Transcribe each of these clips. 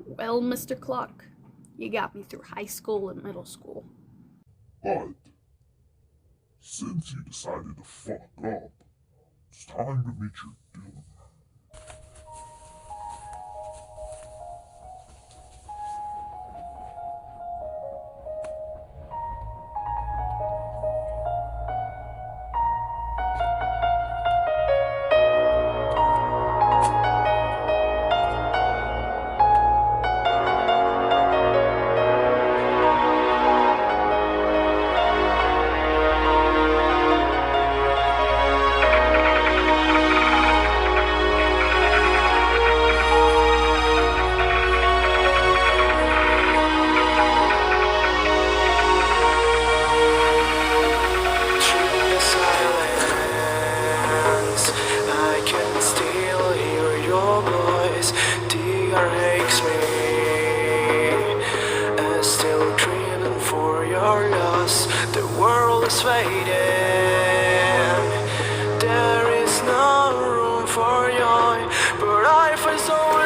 Well, Mr. Clock, you got me through high school and middle school. But since you decided to fuck up, it's time to meet your doom. There is no room for joy, but I find solace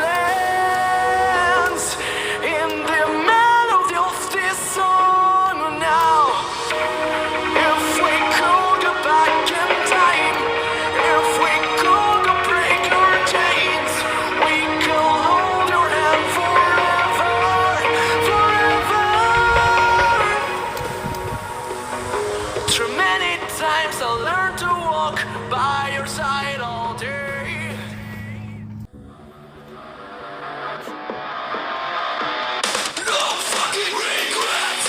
in the melody of this song now. If we could go back in time, if we could break our chains, we could hold your hand forever, forever. Through many times I learned to walk by your side all day. No fucking regrets.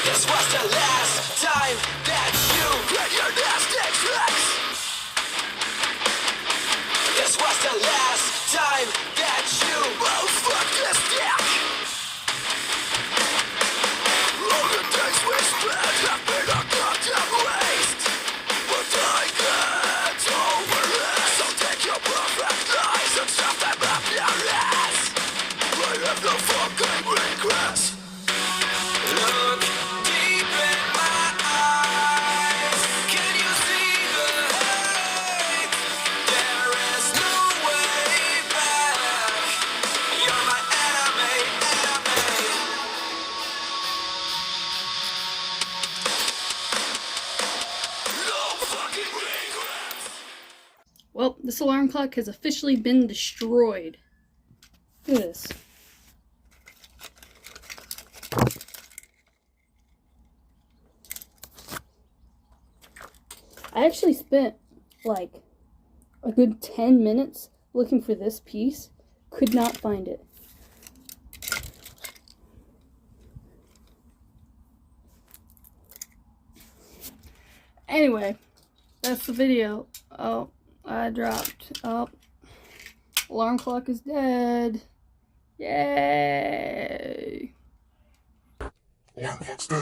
This was the last time that you read your nasty tracks. This was the last time that you will fuck this dick. All the days we spent have been a goddamn waste, but I get over it. So take your perfect lies and stuff them up your ass. I have no fucking regrets. Look deep in my eyes. Can you see the hate? There is no way back. You're my enemy, enemy. No fucking regrets. Well, this alarm clock has officially been destroyed. Look at this. I actually spent like a good 10 minutes looking for this piece. Could not find it. Anyway, that's the video. Oh, I dropped. Oh, alarm clock is dead. Yay! Alarm clock's dead.